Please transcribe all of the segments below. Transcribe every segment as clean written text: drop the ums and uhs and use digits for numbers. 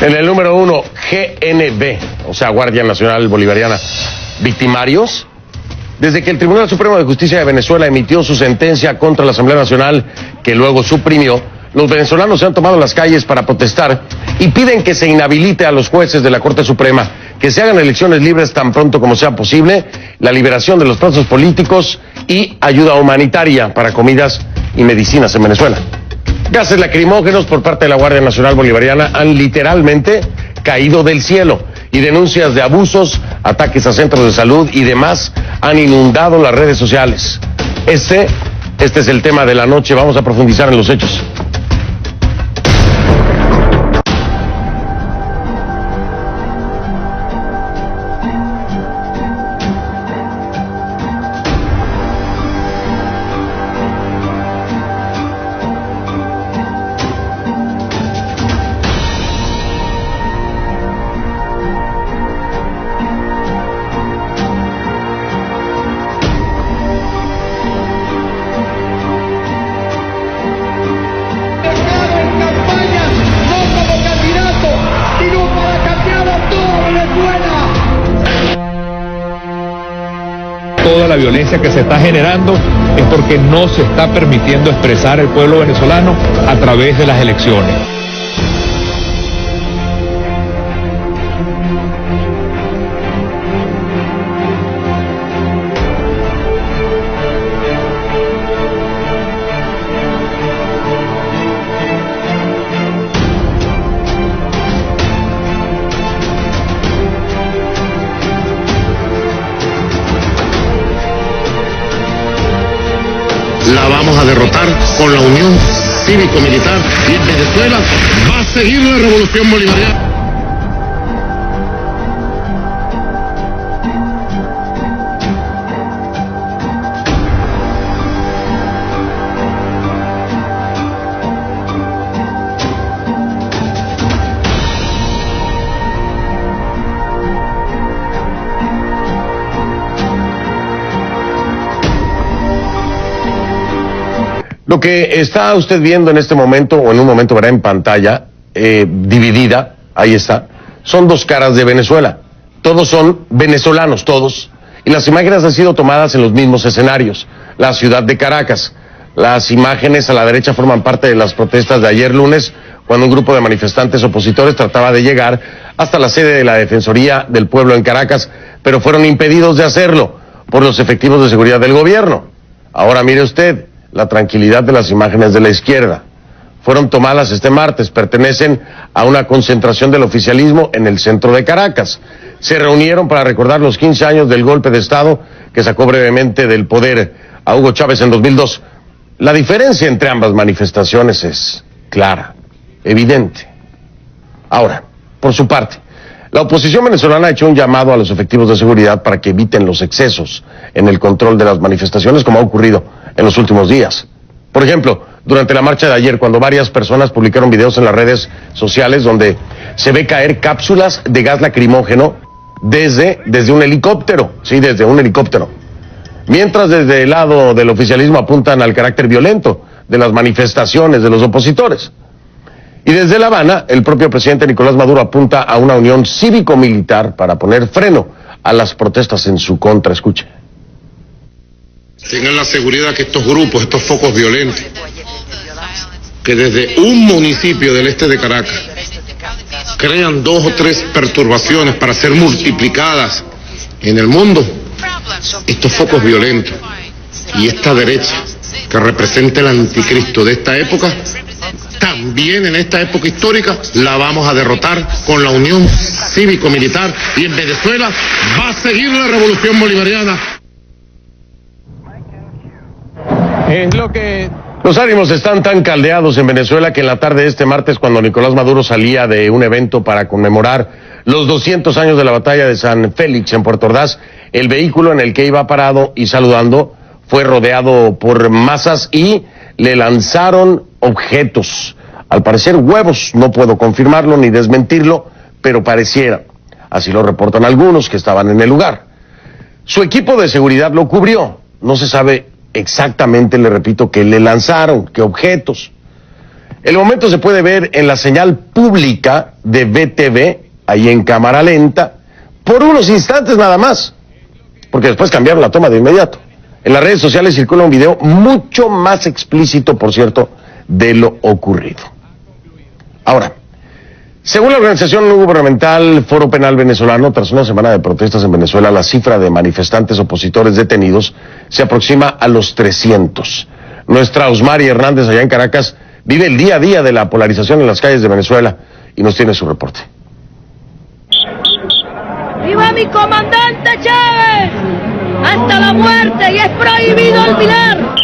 En el número 1, GNB, o sea, Guardia Nacional Bolivariana. Victimarios. Desde que el Tribunal Supremo de Justicia de Venezuela emitió su sentencia contra la Asamblea Nacional, que luego suprimió, los venezolanos se han tomado las calles para protestar y piden que se inhabilite a los jueces de la Corte Suprema, que se hagan elecciones libres tan pronto como sea posible, la liberación de los presos políticos y ayuda humanitaria para comidas y medicinas en Venezuela. Gases lacrimógenos por parte de la Guardia Nacional Bolivariana han literalmente caído del cielo y denuncias de abusos, ataques a centros de salud y demás han inundado las redes sociales. Este es el tema de la noche. Vamos a profundizar en los hechos. Toda la violencia que se está generando es porque no se está permitiendo expresar el pueblo venezolano a través de las elecciones. La vamos a derrotar con la unión cívico-militar y en Venezuela va a seguir la revolución bolivariana. Lo que está usted viendo en este momento, o en un momento verá en pantalla, dividida, ahí está, son dos caras de Venezuela. Todos son venezolanos, todos. Y las imágenes han sido tomadas en los mismos escenarios. La ciudad de Caracas. Las imágenes a la derecha forman parte de las protestas de ayer lunes, cuando un grupo de manifestantes opositores trataba de llegar hasta la sede de la Defensoría del Pueblo en Caracas, pero fueron impedidos de hacerlo por los efectivos de seguridad del gobierno. Ahora mire usted la tranquilidad de las imágenes de la izquierda. Fueron tomadas este martes, pertenecen a una concentración del oficialismo en el centro de Caracas. Se reunieron para recordar los 15 años del golpe de Estado que sacó brevemente del poder a Hugo Chávez en 2002. La diferencia entre ambas manifestaciones es clara, evidente. Ahora, por su parte, la oposición venezolana ha hecho un llamado a los efectivos de seguridad para que eviten los excesos en el control de las manifestaciones, como ha ocurrido en los últimos días. Por ejemplo, durante la marcha de ayer, cuando varias personas publicaron videos en las redes sociales donde se ve caer cápsulas de gas lacrimógeno desde un helicóptero, sí, desde un helicóptero. Mientras desde el lado del oficialismo apuntan al carácter violento de las manifestaciones de los opositores. Y desde La Habana, el propio presidente Nicolás Maduro apunta a una unión cívico-militar para poner freno a las protestas en su contra. Escuche. Tengan la seguridad que estos grupos, estos focos violentos, que desde un municipio del este de Caracas crean 2 o 3 perturbaciones para ser multiplicadas en el mundo, estos focos violentos y esta derecha que representa el anticristo de esta época, también en esta época histórica la vamos a derrotar con la unión cívico-militar y en Venezuela va a seguir la revolución bolivariana. Es lo que... Los ánimos están tan caldeados en Venezuela que en la tarde de este martes, cuando Nicolás Maduro salía de un evento para conmemorar los 200 años de la batalla de San Félix en Puerto Ordaz, el vehículo en el que iba parado y saludando fue rodeado por masas y le lanzaron objetos. Al parecer huevos, no puedo confirmarlo ni desmentirlo, pero pareciera. Así lo reportan algunos que estaban en el lugar. Su equipo de seguridad lo cubrió. No se sabe exactamente, le repito, qué le lanzaron, qué objetos. El momento se puede ver en la señal pública de VTV, ahí en cámara lenta, por unos instantes nada más, porque después cambiaron la toma de inmediato. En las redes sociales circula un video mucho más explícito, por cierto, de lo ocurrido. Ahora, según la organización no gubernamental Foro Penal Venezolano, tras una semana de protestas en Venezuela, la cifra de manifestantes opositores detenidos se aproxima a los 300. Nuestra Osmari Hernández, allá en Caracas, vive el día a día de la polarización en las calles de Venezuela y nos tiene su reporte. ¡Viva mi comandante Chávez! ¡Hasta la muerte! ¡Y es prohibido olvidar!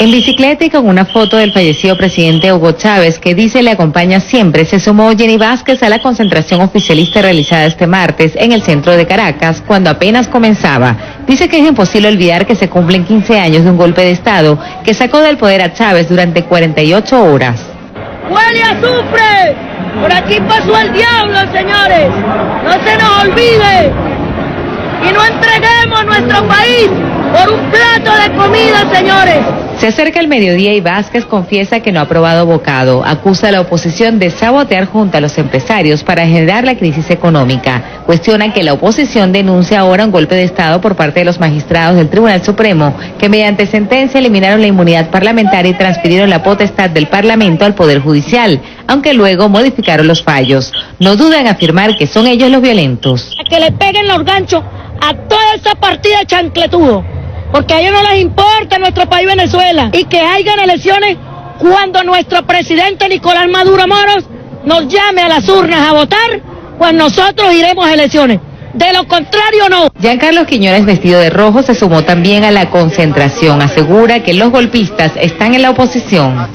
En bicicleta y con una foto del fallecido presidente Hugo Chávez, que dice le acompaña siempre, se sumó Jenny Vázquez a la concentración oficialista realizada este martes en el centro de Caracas, cuando apenas comenzaba. Dice que es imposible olvidar que se cumplen 15 años de un golpe de Estado que sacó del poder a Chávez durante 48 horas. ¡Huele a azufre! Por aquí pasó el diablo, señores. No se nos olvide. Y no entreguemos nuestro país por un plato de comida, señores. Se acerca el mediodía y Vázquez confiesa que no ha aprobado bocado. Acusa a la oposición de sabotear junto a los empresarios para generar la crisis económica. Cuestiona que la oposición denuncia ahora un golpe de Estado por parte de los magistrados del Tribunal Supremo, que mediante sentencia eliminaron la inmunidad parlamentaria y transfirieron la potestad del Parlamento al Poder Judicial, aunque luego modificaron los fallos. No dudan en afirmar que son ellos los violentos. Que le peguen los ganchos a toda esa partida chancletudo, porque a ellos no les importa nuestro país Venezuela, y que hayan elecciones cuando nuestro presidente Nicolás Maduro Moros nos llame a las urnas a votar, pues nosotros iremos a elecciones. De lo contrario, no. Giancarlo Quiñones, vestido de rojo, se sumó también a la concentración. Asegura que los golpistas están en la oposición.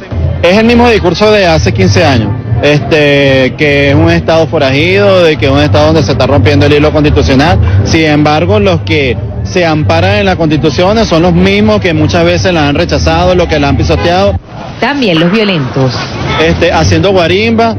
Es el mismo discurso de hace 15 años. Que es un estado forajido, de que es un estado donde se está rompiendo el hilo constitucional. Sin embargo, los que se amparan en la Constitución son los mismos que muchas veces la han rechazado, los que la han pisoteado. También los violentos. Haciendo guarimba,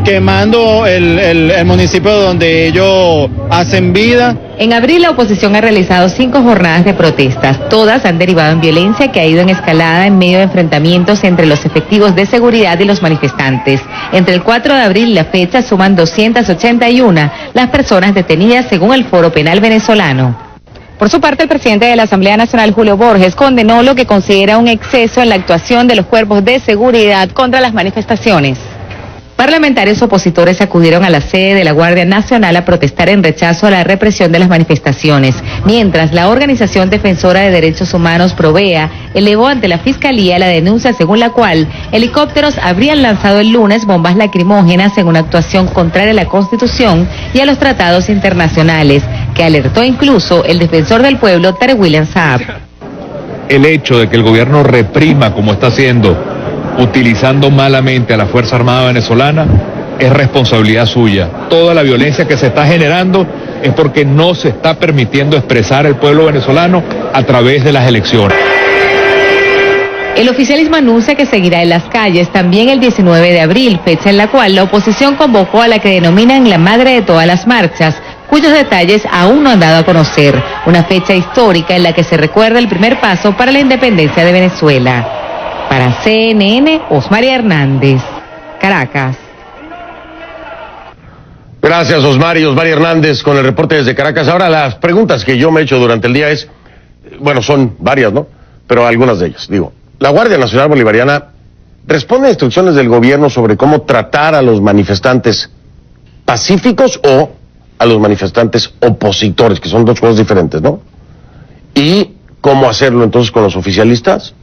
quemando el municipio donde ellos hacen vida. En abril la oposición ha realizado 5 jornadas de protestas. Todas han derivado en violencia que ha ido en escalada en medio de enfrentamientos entre los efectivos de seguridad y los manifestantes. Entre el 4 de abril y la fecha suman 281 las personas detenidas según el Foro Penal Venezolano. Por su parte, el presidente de la Asamblea Nacional, Julio Borges, condenó lo que considera un exceso en la actuación de los cuerpos de seguridad contra las manifestaciones. Parlamentarios opositores acudieron a la sede de la Guardia Nacional a protestar en rechazo a la represión de las manifestaciones, mientras la organización defensora de derechos humanos Provea elevó ante la Fiscalía la denuncia según la cual helicópteros habrían lanzado el lunes bombas lacrimógenas en una actuación contraria a la Constitución y a los tratados internacionales, que alertó incluso el defensor del pueblo, Tarek William Saab. El hecho de que el gobierno reprima como está haciendo, utilizando malamente a la Fuerza Armada venezolana, es responsabilidad suya. Toda la violencia que se está generando es porque no se está permitiendo expresar el pueblo venezolano a través de las elecciones. El oficialismo anuncia que seguirá en las calles también el 19 de abril, fecha en la cual la oposición convocó a la que denominan la madre de todas las marchas, cuyos detalles aún no han dado a conocer. Una fecha histórica en la que se recuerda el primer paso para la independencia de Venezuela. Para CNN, Osmari Hernández, Caracas. Gracias, Osmari Hernández, con el reporte desde Caracas. Ahora, las preguntas que yo me he hecho durante el día es, bueno, son varias, ¿no? Pero algunas de ellas. Digo, la Guardia Nacional Bolivariana responde a instrucciones del gobierno sobre cómo tratar a los manifestantes pacíficos o a los manifestantes opositores, que son dos cosas diferentes, ¿no? Y cómo hacerlo entonces con los oficialistas.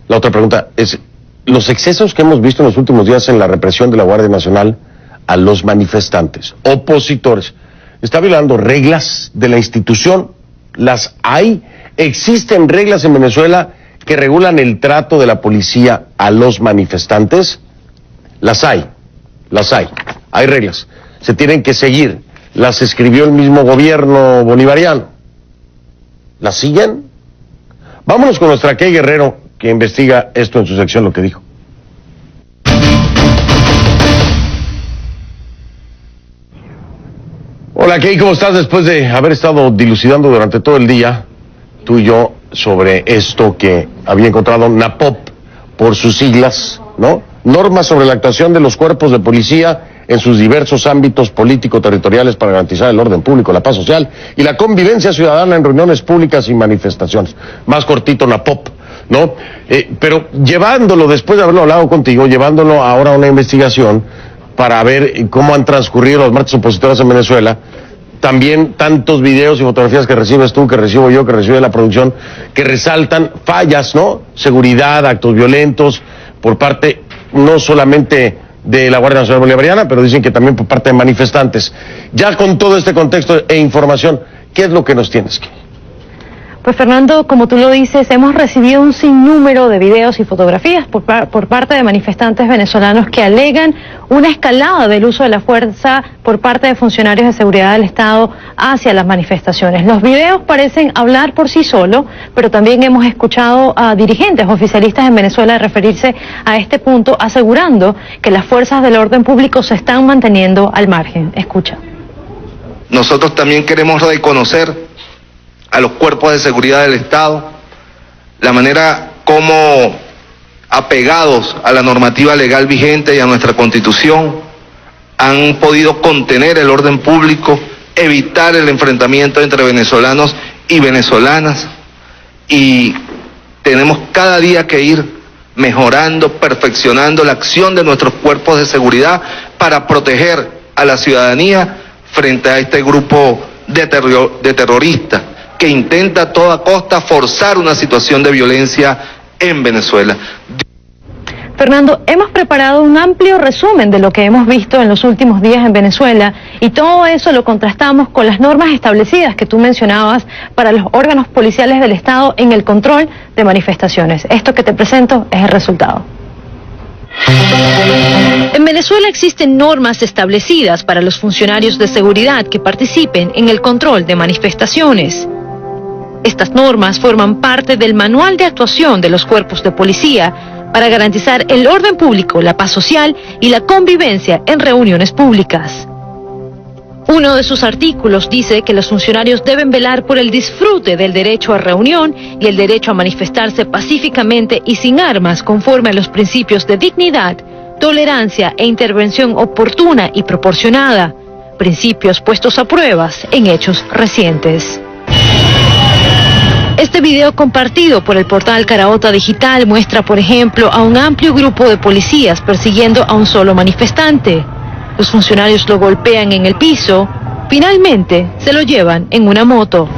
La otra pregunta es, los excesos que hemos visto en los últimos días en la represión de la Guardia Nacional a los manifestantes, opositores, ¿está violando reglas de la institución? ¿Las hay? ¿Existen reglas en Venezuela que regulan el trato de la policía a los manifestantes? Las hay. Hay reglas. Se tienen que seguir. Las escribió el mismo gobierno bolivariano. ¿Las siguen? Vámonos con nuestra Key Guerrero, que investiga esto en su sección, lo que dijo. Hola, Key, ¿cómo estás? Después de haber estado dilucidando durante todo el día, tú y yo, sobre esto que había encontrado NAPOP, por sus siglas, ¿no? Normas sobre la actuación de los cuerpos de policía en sus diversos ámbitos político-territoriales para garantizar el orden público, la paz social y la convivencia ciudadana en reuniones públicas y manifestaciones. Más cortito, NAPOP, ¿no? Pero llevándolo, después de haberlo hablado contigo, llevándolo ahora a una investigación para ver cómo han transcurrido los marchas opositoras en Venezuela, también tantos videos y fotografías que recibes tú, que recibo yo, que recibe la producción, que resaltan fallas, ¿no? Seguridad, actos violentos, por parte no solamente de la Guardia Nacional Bolivariana, pero dicen que también por parte de manifestantes. Ya con todo este contexto e información, ¿qué es lo que nos tienes que? Pues Fernando, como tú lo dices, hemos recibido un sinnúmero de videos y fotografías por parte de manifestantes venezolanos que alegan una escalada del uso de la fuerza por parte de funcionarios de seguridad del Estado hacia las manifestaciones. Los videos parecen hablar por sí solos, pero también hemos escuchado a dirigentes oficialistas en Venezuela referirse a este punto, asegurando que las fuerzas del orden público se están manteniendo al margen. Escucha. Nosotros también queremos reconocer a los cuerpos de seguridad del Estado, la manera como, apegados a la normativa legal vigente y a nuestra Constitución, han podido contener el orden público, evitar el enfrentamiento entre venezolanos y venezolanas, y tenemos cada día que ir mejorando, perfeccionando la acción de nuestros cuerpos de seguridad para proteger a la ciudadanía frente a este grupo de terroristas que intenta a toda costa forzar una situación de violencia en Venezuela. Fernando, hemos preparado un amplio resumen de lo que hemos visto en los últimos días en Venezuela y todo eso lo contrastamos con las normas establecidas que tú mencionabas para los órganos policiales del Estado en el control de manifestaciones. Esto que te presento es el resultado. En Venezuela existen normas establecidas para los funcionarios de seguridad que participen en el control de manifestaciones. Estas normas forman parte del manual de actuación de los cuerpos de policía para garantizar el orden público, la paz social y la convivencia en reuniones públicas. Uno de sus artículos dice que los funcionarios deben velar por el disfrute del derecho a reunión y el derecho a manifestarse pacíficamente y sin armas conforme a los principios de dignidad, tolerancia e intervención oportuna y proporcionada, principios puestos a pruebas en hechos recientes. Este video compartido por el portal Caraota Digital muestra, por ejemplo, a un amplio grupo de policías persiguiendo a un solo manifestante. Los funcionarios lo golpean en el piso, finalmente se lo llevan en una moto.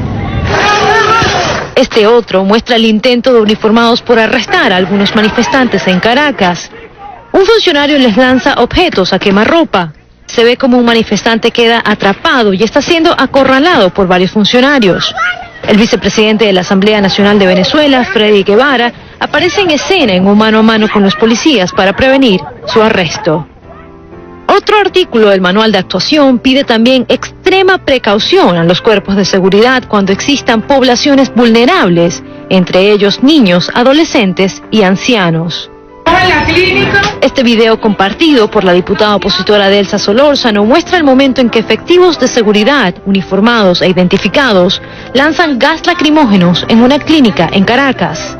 Este otro muestra el intento de uniformados por arrestar a algunos manifestantes en Caracas. Un funcionario les lanza objetos a quemarropa. Se ve como un manifestante queda atrapado y está siendo acorralado por varios funcionarios. El vicepresidente de la Asamblea Nacional de Venezuela, Freddy Guevara, aparece en escena en un mano a mano con los policías para prevenir su arresto. Otro artículo del manual de actuación pide también extrema precaución a los cuerpos de seguridad cuando existan poblaciones vulnerables, entre ellos niños, adolescentes y ancianos. Este video compartido por la diputada opositora Delsa Solórzano muestra el momento en que efectivos de seguridad, uniformados e identificados, lanzan gas lacrimógenos en una clínica en Caracas.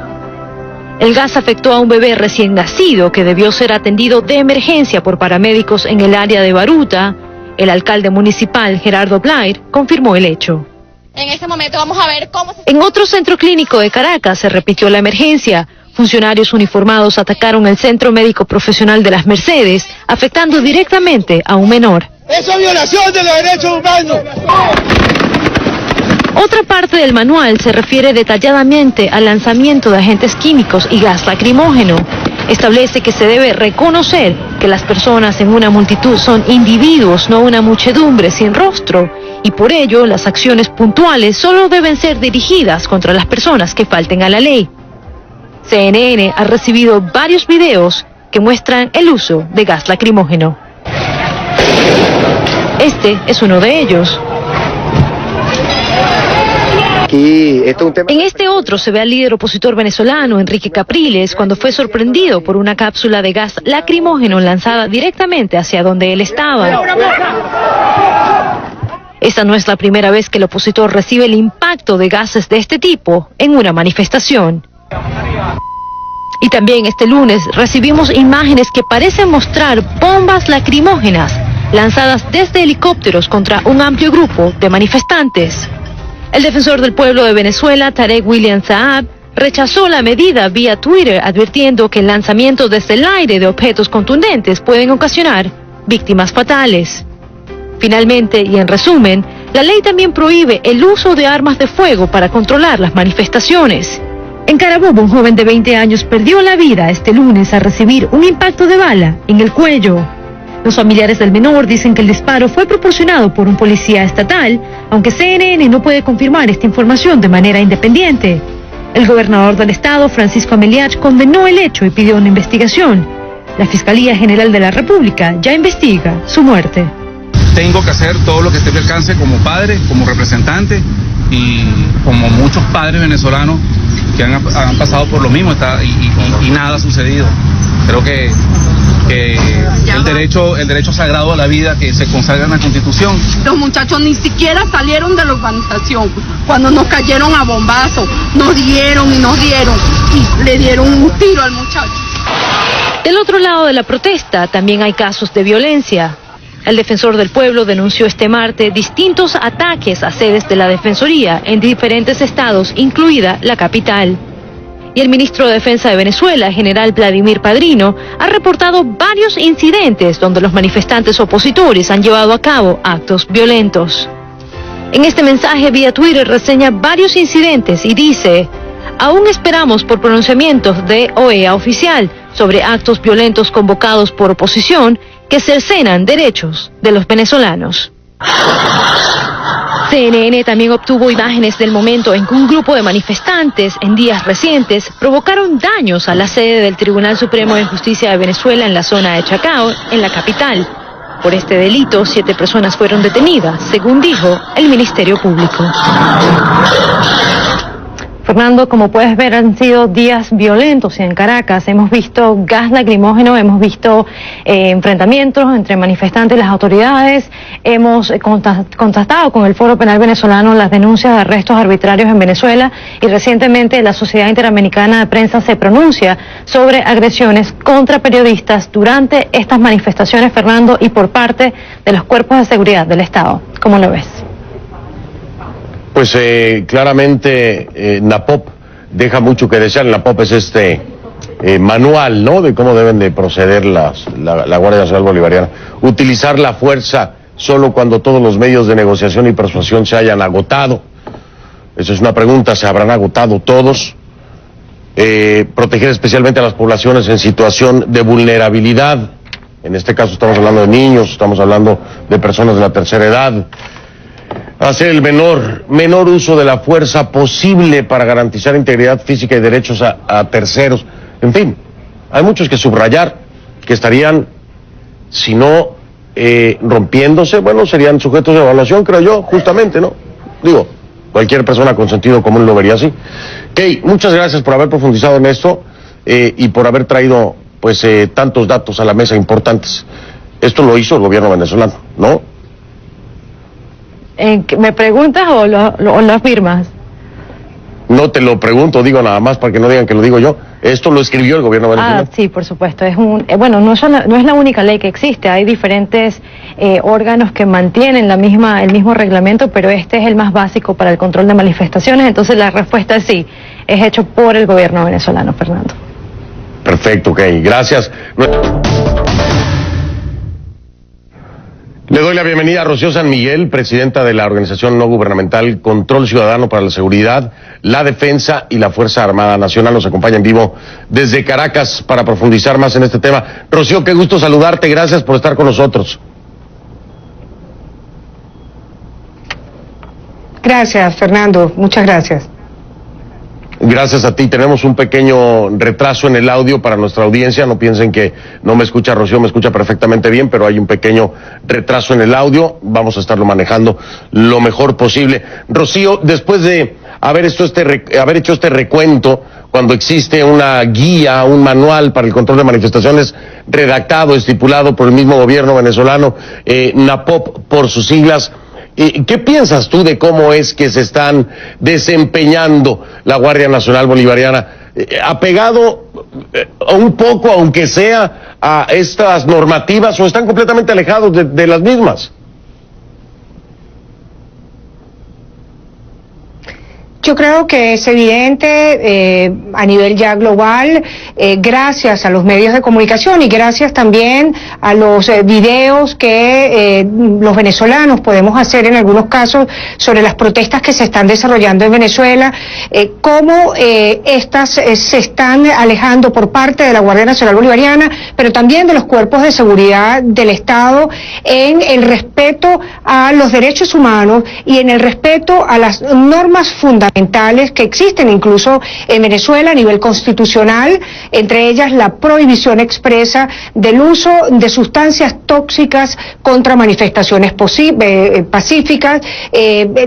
El gas afectó a un bebé recién nacido que debió ser atendido de emergencia por paramédicos en el área de Baruta. El alcalde municipal, Gerardo Blair, confirmó el hecho. En este momento vamos a ver cómo En otro centro clínico de Caracas se repitió la emergencia. Funcionarios uniformados atacaron el Centro Médico Profesional de las Mercedes, afectando directamente a un menor. ¡Eso es violación de los derechos humanos! Otra parte del manual se refiere detalladamente al lanzamiento de agentes químicos y gas lacrimógeno. Establece que se debe reconocer que las personas en una multitud son individuos, no una muchedumbre sin rostro, y por ello las acciones puntuales solo deben ser dirigidas contra las personas que falten a la ley. CNN ha recibido varios videos que muestran el uso de gas lacrimógeno. Este es uno de ellos. En este otro se ve al líder opositor venezolano, Enrique Capriles, cuando fue sorprendido por una cápsula de gas lacrimógeno lanzada directamente hacia donde él estaba. Esta no es la primera vez que el opositor recibe el impacto de gases de este tipo en una manifestación. Y también este lunes recibimos imágenes que parecen mostrar bombas lacrimógenas lanzadas desde helicópteros contra un amplio grupo de manifestantes. El defensor del pueblo de Venezuela, Tarek William Saab, rechazó la medida vía Twitter, advirtiendo que el lanzamiento desde el aire de objetos contundentes pueden ocasionar víctimas fatales. Finalmente, y en resumen, la ley también prohíbe el uso de armas de fuego para controlar las manifestaciones. En Carabobo, un joven de 20 años perdió la vida este lunes al recibir un impacto de bala en el cuello. Los familiares del menor dicen que el disparo fue proporcionado por un policía estatal, aunque CNN no puede confirmar esta información de manera independiente. El gobernador del estado, Francisco Ameliach, condenó el hecho y pidió una investigación. La Fiscalía General de la República ya investiga su muerte. Tengo que hacer todo lo que esté a mi alcance como padre, como representante y como muchos padres venezolanos que han pasado por lo mismo y nada ha sucedido. Creo que el derecho sagrado a la vida que se consagra en la Constitución. Los muchachos ni siquiera salieron de la urbanización. Cuando nos cayeron a bombazos, nos dieron y le dieron un tiro al muchacho. Del otro lado de la protesta también hay casos de violencia. El defensor del pueblo denunció este martes distintos ataques a sedes de la Defensoría en diferentes estados, incluida la capital. Y el ministro de Defensa de Venezuela, general Vladimir Padrino, ha reportado varios incidentes donde los manifestantes opositores han llevado a cabo actos violentos. En este mensaje vía Twitter reseña varios incidentes y dice: aún esperamos por pronunciamientos de OEA oficial sobre actos violentos convocados por oposición que cercenan derechos de los venezolanos. CNN también obtuvo imágenes del momento en que un grupo de manifestantes en días recientes provocaron daños a la sede del Tribunal Supremo de Justicia de Venezuela en la zona de Chacao, en la capital. Por este delito, 7 personas fueron detenidas, según dijo el Ministerio Público. Fernando, como puedes ver, han sido días violentos en Caracas. Hemos visto gas lacrimógeno, hemos visto enfrentamientos entre manifestantes y las autoridades. Hemos contactado con el Foro Penal Venezolano las denuncias de arrestos arbitrarios en Venezuela y recientemente la Sociedad Interamericana de Prensa se pronuncia sobre agresiones contra periodistas durante estas manifestaciones, Fernando, y por parte de los cuerpos de seguridad del Estado. ¿Cómo lo ves? Pues claramente NAPOP deja mucho que desear. NAPOP es este manual, ¿no?, de cómo deben de proceder la Guardia Nacional Bolivariana. Utilizar la fuerza solo cuando todos los medios de negociación y persuasión se hayan agotado. Esa es una pregunta, ¿se habrán agotado todos? Proteger especialmente a las poblaciones en situación de vulnerabilidad. En este caso estamos hablando de niños, estamos hablando de personas de la tercera edad. Hacer el menor uso de la fuerza posible para garantizar integridad física y derechos a terceros. En fin, hay muchos que subrayar, que estarían, si no rompiéndose, bueno, serían sujetos de evaluación, creo yo, justamente, ¿no? Digo, cualquier persona con sentido común lo vería así. Kay, muchas gracias por haber profundizado en esto y por haber traído, pues, tantos datos a la mesa importantes. Esto lo hizo el gobierno venezolano, ¿no? ¿Me preguntas o lo afirmas? No te lo pregunto, digo nada más para que no digan que lo digo yo. Esto lo escribió el gobierno venezolano. Sí, por supuesto. Es bueno, no es la única ley que existe. Hay diferentes órganos que mantienen el mismo reglamento, pero este es el más básico para el control de manifestaciones. Entonces la respuesta es sí, es hecho por el gobierno venezolano, Fernando. Perfecto, ok, gracias. Le doy la bienvenida a Rocío San Miguel, presidenta de la organización no gubernamental Control Ciudadano para la Seguridad, la Defensa y la Fuerza Armada Nacional. Nos acompaña en vivo desde Caracas para profundizar más en este tema. Rocío, qué gusto saludarte, gracias por estar con nosotros. Gracias, Fernando, muchas gracias. Gracias a ti. Tenemos un pequeño retraso en el audio para nuestra audiencia. No piensen que no me escucha Rocío, me escucha perfectamente bien, pero hay un pequeño retraso en el audio. Vamos a estarlo manejando lo mejor posible. Rocío, después de haber hecho este recuento, cuando existe una guía, un manual para el control de manifestaciones redactado, estipulado por el mismo gobierno venezolano, NAPOP por sus siglas, ¿qué piensas tú de cómo es que se están desempeñando la Guardia Nacional Bolivariana? Apegado un poco, aunque sea, a estas normativas, o están completamente alejados de las mismas? Yo creo que es evidente a nivel ya global, gracias a los medios de comunicación y gracias también a los videos que los venezolanos podemos hacer en algunos casos sobre las protestas que se están desarrollando en Venezuela, cómo estas se están alejando por parte de la Guardia Nacional Bolivariana, pero también de los cuerpos de seguridad del Estado en el respeto a los derechos humanos y en el respeto a las normas fundamentales que existen incluso en Venezuela a nivel constitucional, entre ellas la prohibición expresa del uso de sustancias tóxicas contra manifestaciones pacíficas,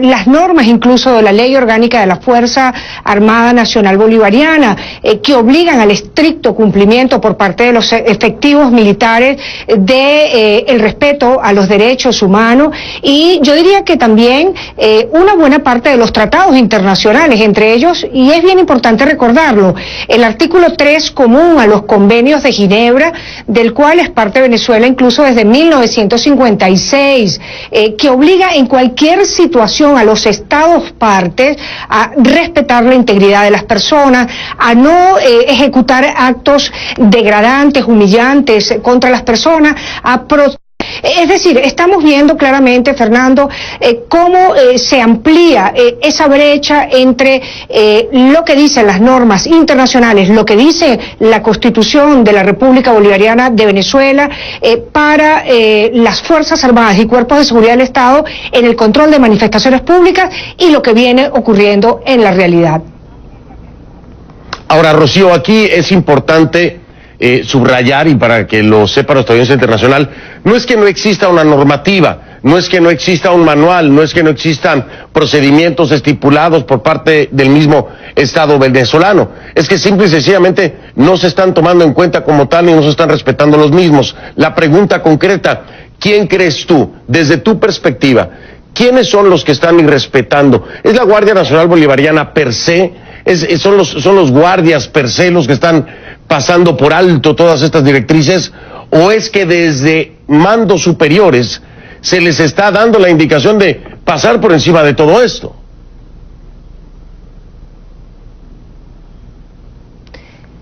las normas incluso de la Ley Orgánica de la Fuerza Armada Nacional Bolivariana, que obligan al estricto cumplimiento por parte de los efectivos militares de el respeto a los derechos humanos, y yo diría que también una buena parte de los tratados internacionales, entre ellos, y es bien importante recordarlo, el artículo 3 común a los convenios de Ginebra, del cual es parte Venezuela incluso desde 1956, que obliga en cualquier situación a los estados partes a respetar la integridad de las personas, a no ejecutar actos degradantes, humillantes contra las personas, es decir, estamos viendo claramente, Fernando, cómo se amplía esa brecha entre lo que dicen las normas internacionales, lo que dice la Constitución de la República Bolivariana de Venezuela para las Fuerzas Armadas y Cuerpos de Seguridad del Estado en el control de manifestaciones públicas y lo que viene ocurriendo en la realidad. Ahora, Rocío, aquí es importante subrayar, y para que lo sepa nuestra audiencia internacional, no es que no exista una normativa, no es que no exista un manual, no es que no existan procedimientos estipulados por parte del mismo Estado venezolano, es que simple y sencillamente no se están tomando en cuenta como tal y no se están respetando los mismos. La pregunta concreta, ¿quién crees tú, desde tu perspectiva, quiénes son los que están irrespetando? ¿Es la Guardia Nacional Bolivariana per se? ¿Son los guardias per se los que están pasando por alto todas estas directrices? ¿O es que desde mandos superiores se les está dando la indicación de pasar por encima de todo esto?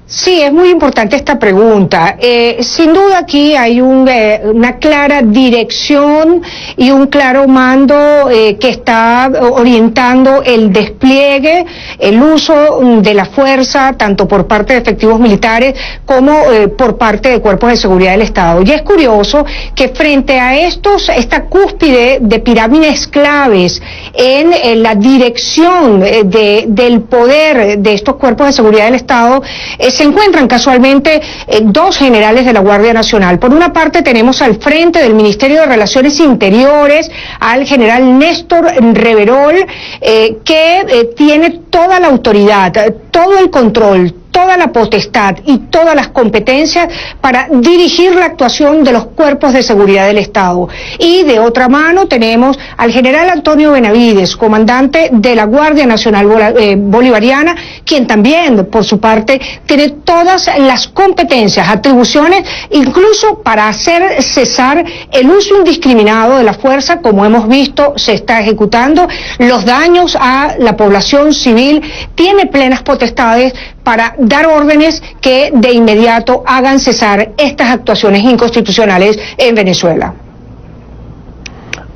Sí, es muy importante esta pregunta. Sin duda aquí hay una clara dirección y un claro mando que está orientando el despliegue, el uso de la fuerza, tanto por parte de efectivos militares como por parte de cuerpos de seguridad del Estado. Y es curioso que frente a esta cúspide de pirámides claves en la dirección del poder de estos cuerpos de seguridad del Estado, se encuentran casualmente dos generales de la Guardia Nacional. Por una parte tenemos al frente del Ministerio de Relaciones Interiores al general Néstor Reverol, que tiene toda la autoridad, todo el control, toda la potestad y todas las competencias para dirigir la actuación de los cuerpos de seguridad del Estado. Y de otra mano tenemos al general Antonio Benavides, comandante de la Guardia Nacional Bolivariana, quien también, por su parte, tiene todas las competencias, atribuciones, incluso para hacer cesar el uso indiscriminado de la fuerza, como hemos visto, se está ejecutando, los daños a la población civil, tiene plenas potestades para dar órdenes que de inmediato hagan cesar estas actuaciones inconstitucionales en Venezuela.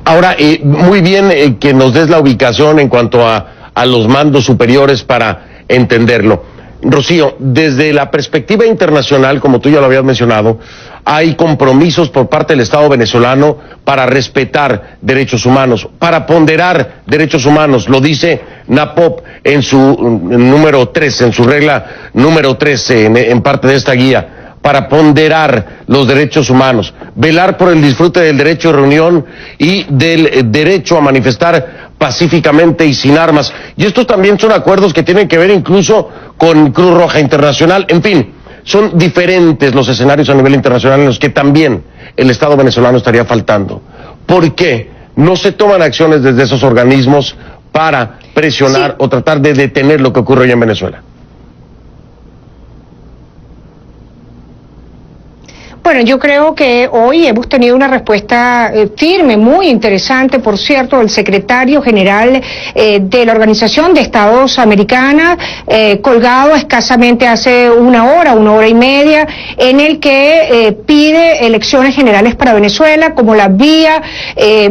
Ahora, muy bien que nos des la ubicación en cuanto a los mandos superiores para entenderlo. Rocío, desde la perspectiva internacional, como tú ya lo habías mencionado, hay compromisos por parte del Estado venezolano para respetar derechos humanos, para ponderar derechos humanos, lo dice NAPOP en su número 13, en su regla número 13, en parte de esta guía, para ponderar los derechos humanos, velar por el disfrute del derecho de reunión y del derecho a manifestar pacíficamente y sin armas. Y estos también son acuerdos que tienen que ver incluso con Cruz Roja Internacional. En fin, son diferentes los escenarios a nivel internacional en los que también el Estado venezolano estaría faltando. ¿Por qué no se toman acciones desde esos organismos para presionar o tratar de detener lo que ocurre hoy en Venezuela? Bueno, yo creo que hoy hemos tenido una respuesta firme, muy interesante, por cierto, del secretario general de la Organización de Estados Americana, colgado escasamente hace una hora y media, en el que pide elecciones generales para Venezuela como la vía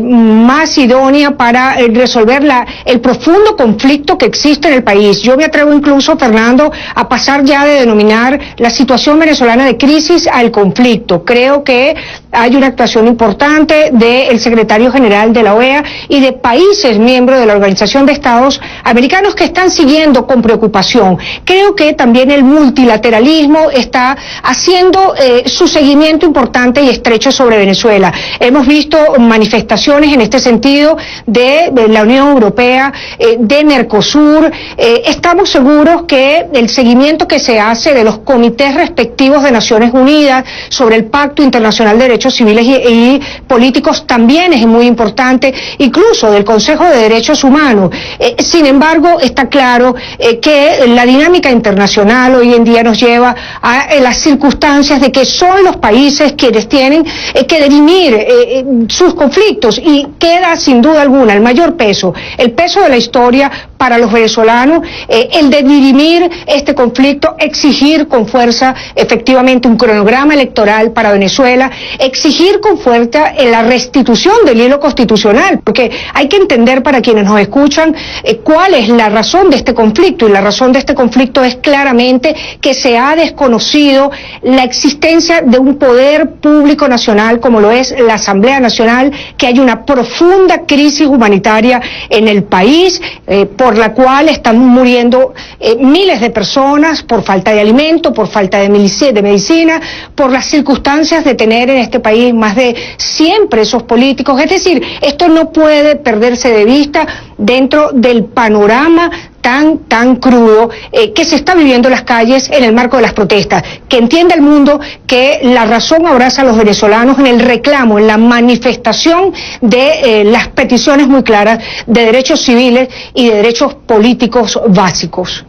más idónea para resolver el profundo conflicto que existe en el país. Yo me atrevo incluso, Fernando, a pasar ya de denominar la situación venezolana de crisis al conflicto. Creo que hay una actuación importante del secretario general de la OEA y de países miembros de la Organización de Estados Americanos que están siguiendo con preocupación. Creo que también el multilateralismo está haciendo su seguimiento importante y estrecho sobre Venezuela. Hemos visto manifestaciones en este sentido de la Unión Europea, de Mercosur. Estamos seguros que el seguimiento que se hace de los comités respectivos de Naciones Unidas sobre el Pacto Internacional de Derechos Civiles y Políticos también es muy importante, incluso del Consejo de Derechos Humanos. Sin embargo, está claro que la dinámica internacional hoy en día nos lleva a las circunstancias de que son los países quienes tienen que dirimir sus conflictos, y queda sin duda alguna el mayor peso, el peso de la historia para los venezolanos, el de dirimir este conflicto, exigir con fuerza efectivamente un cronograma electoral para Venezuela, exigir con fuerza la restitución del hilo constitucional, porque hay que entender, para quienes nos escuchan, cuál es la razón de este conflicto, y la razón de este conflicto es claramente que se ha desconocido la existencia de un poder público nacional como lo es la Asamblea Nacional, que hay una profunda crisis humanitaria en el país, por la cual están muriendo miles de personas por falta de alimento, por falta de medicina, por las circunstancias de tener en este país más de 100 presos políticos. Es decir, esto no puede perderse de vista dentro del panorama tan crudo que se está viviendo en las calles en el marco de las protestas. Que entienda el mundo que la razón abraza a los venezolanos en el reclamo, en la manifestación de las peticiones muy claras de derechos civiles y de derechos políticos básicos.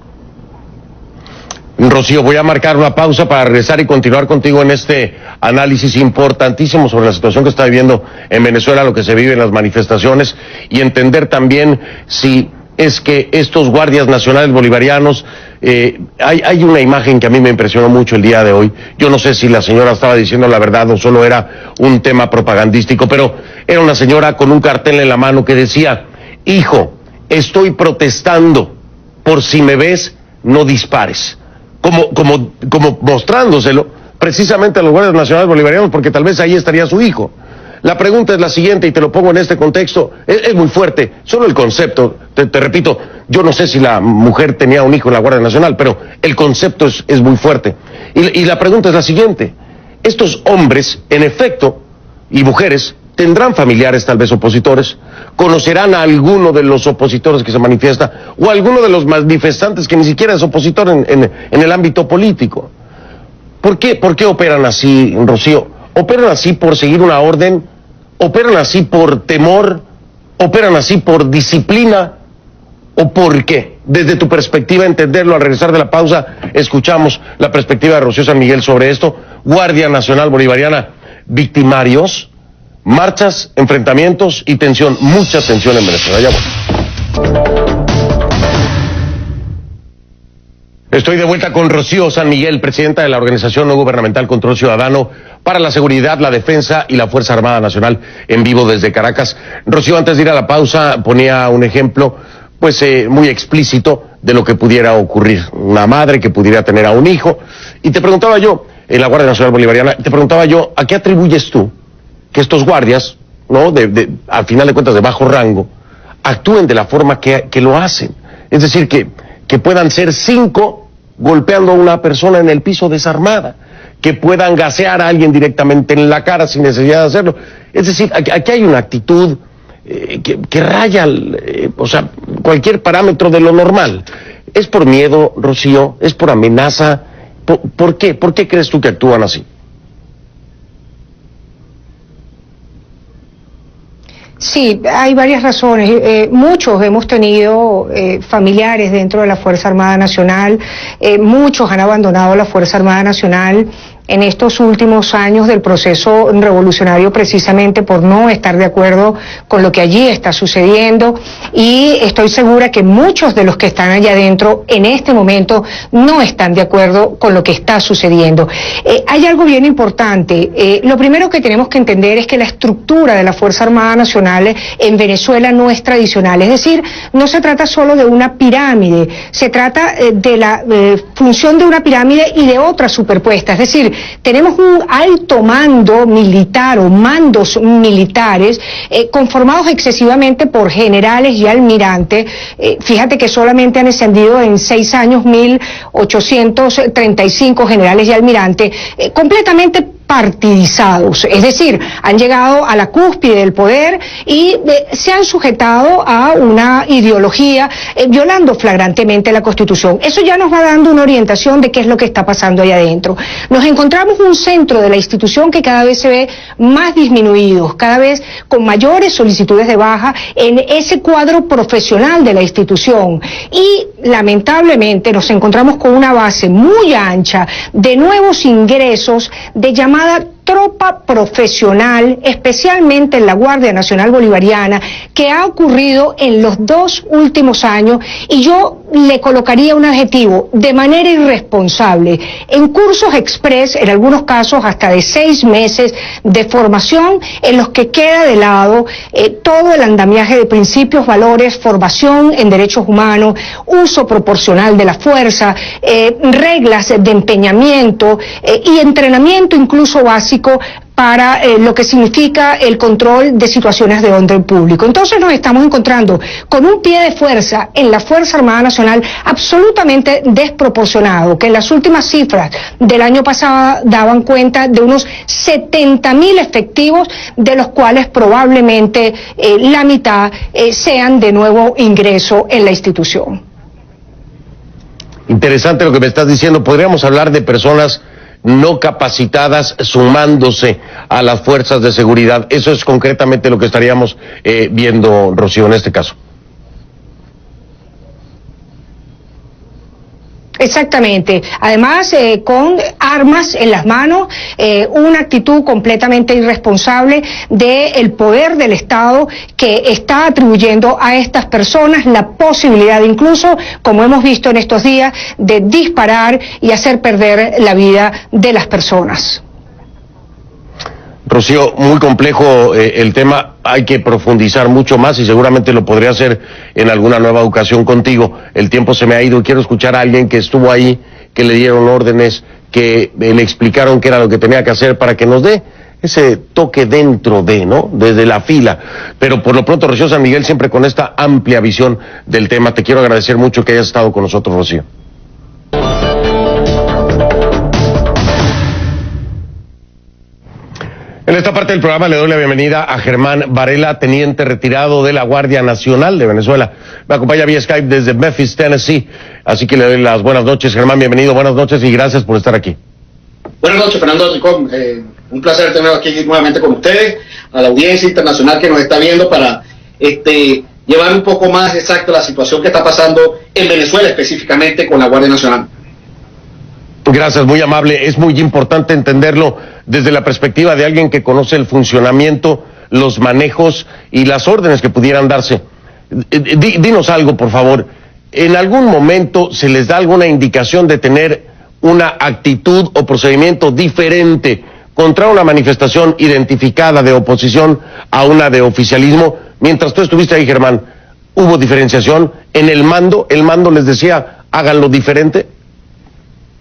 Rocío, voy a marcar una pausa para regresar y continuar contigo en este análisis importantísimo sobre la situación que está viviendo en Venezuela, lo que se vive en las manifestaciones, y entender también si es que estos guardias nacionales bolivarianos, hay una imagen que a mí me impresionó mucho el día de hoy. Yo no sé si la señora estaba diciendo la verdad o solo era un tema propagandístico, pero era una señora con un cartel en la mano que decía: hijo, estoy protestando, por si me ves, no dispares. Como mostrándoselo precisamente a los guardias nacionales bolivarianos, porque tal vez ahí estaría su hijo. La pregunta es la siguiente, y te lo pongo en este contexto, es muy fuerte, solo el concepto, te repito, yo no sé si la mujer tenía un hijo en la Guardia Nacional, pero el concepto es muy fuerte. Y la pregunta es la siguiente: estos hombres, en efecto, y mujeres, tendrán familiares tal vez opositores, conocerán a alguno de los opositores que se manifiesta, o a alguno de los manifestantes que ni siquiera es opositor en el ámbito político. ¿Por qué operan así, Rocío? ¿Operan así por seguir una orden? ¿Operan así por temor? ¿Operan así por disciplina? ¿O por qué? Desde tu perspectiva, entenderlo. Al regresar de la pausa, escuchamos la perspectiva de Rocío San Miguel sobre esto. Guardia Nacional Bolivariana, victimarios, marchas, enfrentamientos y tensión, mucha tensión en Venezuela. Ya voy. Estoy de vuelta con Rocío San Miguel, presidenta de la Organización No Gubernamental Control Ciudadano para la Seguridad, la Defensa y la Fuerza Armada Nacional, en vivo desde Caracas. Rocío, antes de ir a la pausa, ponía un ejemplo muy explícito de lo que pudiera ocurrir. Una madre que pudiera tener a un hijo. Y te preguntaba yo, en la Guardia Nacional Bolivariana, te preguntaba yo, ¿a qué atribuyes tú que estos guardias, ¿no?, al final de cuentas de bajo rango, actúen de la forma que lo hacen? Es decir, que puedan ser 5 golpeando a una persona en el piso desarmada, que puedan gasear a alguien directamente en la cara sin necesidad de hacerlo. Es decir, aquí hay una actitud que raya cualquier parámetro de lo normal. ¿Es por miedo, Rocío? ¿Es por amenaza? ¿Por qué? ¿Por qué crees tú que actúan así? Sí, hay varias razones. Muchos hemos tenido familiares dentro de la Fuerza Armada Nacional, muchos han abandonado la Fuerza Armada Nacional en estos últimos años del proceso revolucionario precisamente por no estar de acuerdo con lo que allí está sucediendo, y estoy segura que muchos de los que están allá adentro en este momento no están de acuerdo con lo que está sucediendo. Hay algo bien importante. Lo primero que tenemos que entender es que la estructura de la Fuerza Armada Nacional en Venezuela no es tradicional, es decir, no se trata solo de una pirámide, se trata de la función de una pirámide y de otra superpuesta, es decir, tenemos un alto mando militar o mandos militares conformados excesivamente por generales y almirantes. Fíjate que solamente han ascendido en 6 años 1.835 generales y almirantes, completamente partidizados, es decir, han llegado a la cúspide del poder y se han sujetado a una ideología violando flagrantemente la Constitución. Eso ya nos va dando una orientación de qué es lo que está pasando ahí adentro. Nos encontramos un centro de la institución que cada vez se ve más disminuido, cada vez con mayores solicitudes de baja en ese cuadro profesional de la institución, y lamentablemente nos encontramos con una base muy ancha de nuevos ingresos de llamada tropa profesional, especialmente en la Guardia Nacional Bolivariana, que ha ocurrido en los 2 últimos años, y yo le colocaría un adjetivo: de manera irresponsable, en cursos express, en algunos casos hasta de 6 meses de formación, en los que queda de lado todo el andamiaje de principios, valores, formación en derechos humanos, uso proporcional de la fuerza, reglas de empeñamiento y entrenamiento incluso básico para lo que significa el control de situaciones de orden público. Entonces nos estamos encontrando con un pie de fuerza en la Fuerza Armada Nacional absolutamente desproporcionado, que en las últimas cifras del año pasado daban cuenta de unos 70.000 efectivos, de los cuales probablemente la mitad sean de nuevo ingreso en la institución. Interesante lo que me estás diciendo. Podríamos hablar de personas no capacitadas sumándose a las fuerzas de seguridad. Eso es concretamente lo que estaríamos viendo, Rocío, en este caso. Exactamente. Además, con armas en las manos, una actitud completamente irresponsable del poder del Estado, que está atribuyendo a estas personas la posibilidad incluso, como hemos visto en estos días, de disparar y hacer perder la vida de las personas. Rocío, muy complejo el tema, hay que profundizar mucho más y seguramente lo podría hacer en alguna nueva ocasión contigo. El tiempo se me ha ido y quiero escuchar a alguien que estuvo ahí, que le dieron órdenes, que le explicaron qué era lo que tenía que hacer, para que nos dé ese toque dentro de, ¿no? Desde la fila. Pero por lo pronto, Rocío San Miguel, siempre con esta amplia visión del tema. Te quiero agradecer mucho que hayas estado con nosotros, Rocío. En esta parte del programa le doy la bienvenida a Germán Varela, teniente retirado de la Guardia Nacional de Venezuela. Me acompaña vía Skype desde Memphis, Tennessee. Así que le doy las buenas noches, Germán. Bienvenido, buenas noches y gracias por estar aquí. Buenas noches, Fernando. Un placer tenerlo aquí nuevamente con ustedes, a la audiencia internacional que nos está viendo, para llevar un poco más exacto la situación que está pasando en Venezuela, específicamente con la Guardia Nacional. Gracias, muy amable. Es muy importante entenderlo desde la perspectiva de alguien que conoce el funcionamiento, los manejos y las órdenes que pudieran darse. Dinos algo, por favor. ¿En algún momento se les da alguna indicación de tener una actitud o procedimiento diferente contra una manifestación identificada de oposición a una de oficialismo? Mientras tú estuviste ahí, Germán, ¿hubo diferenciación en el mando? ¿El mando les decía, háganlo diferente?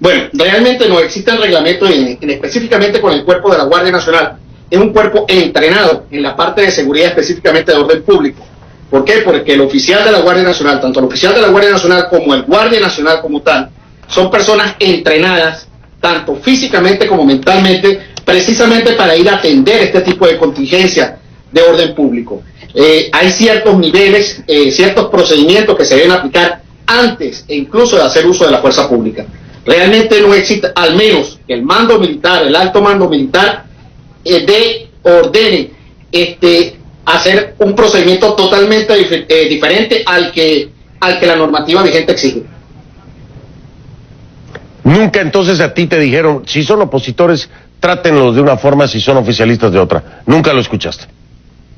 Bueno, realmente no existe el reglamento específicamente con el cuerpo de la Guardia Nacional. Es un cuerpo entrenado en la parte de seguridad, específicamente de orden público. ¿Por qué? Porque el oficial de la Guardia Nacional, tanto el oficial de la Guardia Nacional como el Guardia Nacional como tal, son personas entrenadas, tanto físicamente como mentalmente, precisamente para ir a atender este tipo de contingencia de orden público. Hay ciertos niveles, ciertos procedimientos que se deben aplicar antes e incluso de hacer uso de la fuerza pública. Realmente no existe, al menos el mando militar, el alto mando militar, ordene hacer un procedimiento totalmente diferente al que la normativa vigente exige. Nunca entonces a ti te dijeron, si son opositores, trátenlos de una forma, si son oficialistas de otra. Nunca lo escuchaste.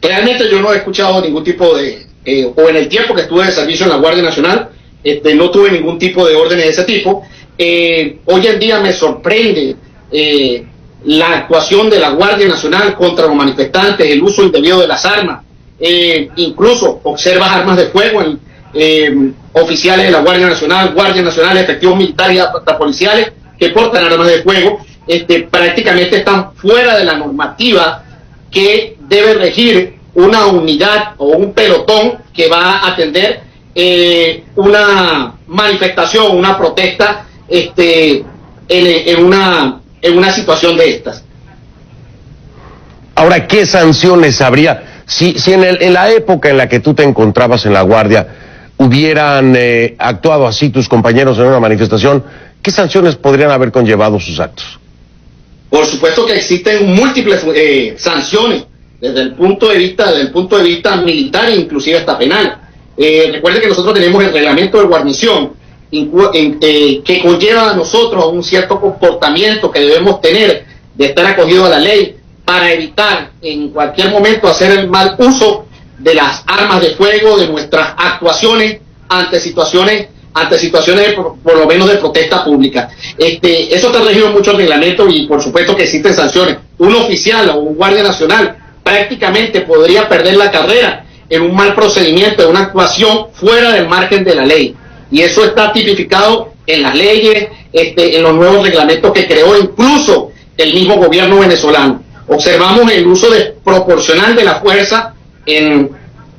Realmente yo no he escuchado ningún tipo de, o en el tiempo que estuve de servicio en la Guardia Nacional, no tuve ningún tipo de órdenes de ese tipo. Hoy en día me sorprende la actuación de la Guardia Nacional contra los manifestantes, el uso indebido de las armas. Incluso observas armas de fuego en oficiales de la Guardia Nacional, efectivos militares y hasta policiales que portan armas de fuego. Prácticamente están fuera de la normativa que debe regir una unidad o un pelotón que va a atender una manifestación, una protesta en una situación de estas. Ahora, ¿qué sanciones habría? Si en la época en la que tú te encontrabas en la Guardia hubieran actuado así tus compañeros en una manifestación, ¿qué sanciones podrían haber conllevado sus actos? Por supuesto que existen múltiples sanciones desde el punto de vista militar e inclusive hasta penal. Recuerde que nosotros tenemos el reglamento de guarnición que conlleva a nosotros un cierto comportamiento que debemos tener de estar acogido a la ley para evitar en cualquier momento hacer el mal uso de las armas de fuego, de nuestras actuaciones ante situaciones por lo menos de protesta pública. Eso está regido en muchos reglamentos y por supuesto que existen sanciones. Un oficial o un guardia nacional prácticamente podría perder la carrera en un mal procedimiento, en una actuación fuera del margen de la ley. Y eso está tipificado en las leyes, en los nuevos reglamentos que creó incluso el mismo gobierno venezolano. Observamos el uso desproporcional de la fuerza en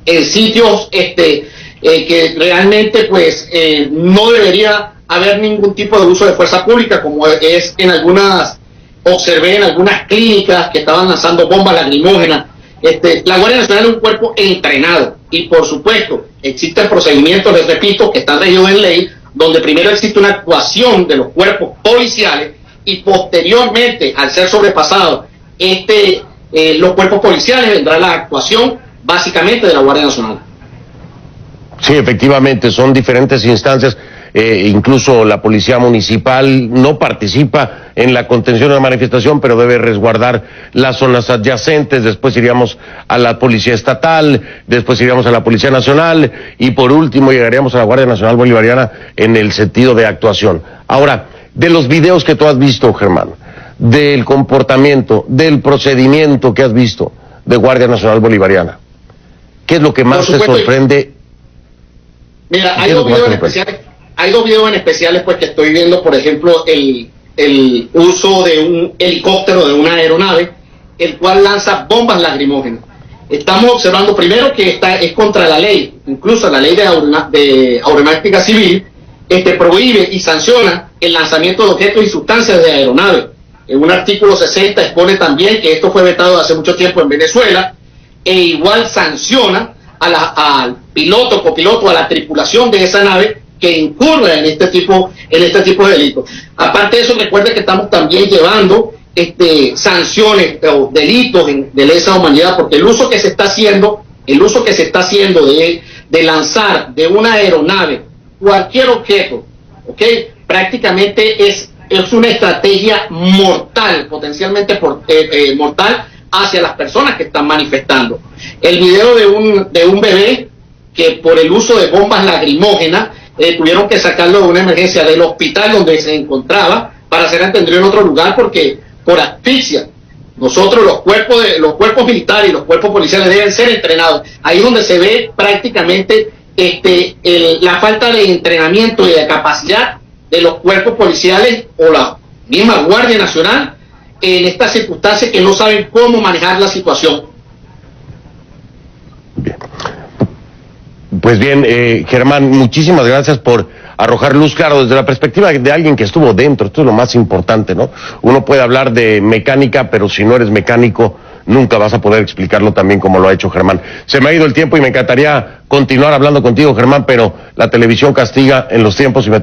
sitios que realmente pues no debería haber ningún tipo de uso de fuerza pública, como es observé en algunas clínicas que estaban lanzando bombas lacrimógenas. La Guardia Nacional es un cuerpo entrenado y por supuesto existen procedimientos, les repito, que están regidos en ley, donde primero existe una actuación de los cuerpos policiales y posteriormente, al ser sobrepasado los cuerpos policiales, vendrá la actuación básicamente de la Guardia Nacional. Sí, efectivamente, son diferentes instancias. Incluso la policía municipal no participa en la contención de la manifestación, pero debe resguardar las zonas adyacentes. Después iríamos a la policía estatal, después iríamos a la Policía Nacional y por último llegaríamos a la Guardia Nacional Bolivariana en el sentido de actuación. Ahora, de los videos que tú has visto, Germán, del comportamiento, del procedimiento que has visto de Guardia Nacional Bolivariana, ¿qué es lo que más te sorprende? Mira, hay dos videos en especiales pues que estoy viendo, por ejemplo, el uso de un helicóptero, de una aeronave, el cual lanza bombas lacrimógenas. Estamos observando primero que es contra la ley, incluso la ley de aeronáutica civil, prohíbe y sanciona el lanzamiento de objetos y sustancias de aeronaves. En un artículo 60 expone también que esto fue vetado hace mucho tiempo en Venezuela, e igual sanciona al piloto, copiloto, a la tripulación de esa nave que incurra en este tipo de delitos. Aparte de eso, recuerde que estamos también llevando sanciones o delitos de lesa humanidad, porque el uso que se está haciendo de lanzar de una aeronave cualquier objeto, prácticamente es una estrategia mortal, potencialmente mortal hacia las personas que están manifestando. El video de un bebé que por el uso de bombas lacrimógenas tuvieron que sacarlo de una emergencia del hospital donde se encontraba para ser atendido en otro lugar porque por asfixia. Nosotros los cuerpos militares y los cuerpos policiales deben ser entrenados. Ahí es donde se ve prácticamente la falta de entrenamiento y de capacidad de los cuerpos policiales o la misma Guardia Nacional en estas circunstancias que no saben cómo manejar la situación. Pues bien, Germán, muchísimas gracias por arrojar luz, claro, desde la perspectiva de alguien que estuvo dentro. Esto es lo más importante, ¿no? Uno puede hablar de mecánica, pero si no eres mecánico, nunca vas a poder explicarlo también como lo ha hecho Germán. Se me ha ido el tiempo y me encantaría continuar hablando contigo, Germán, pero la televisión castiga en los tiempos y me tengo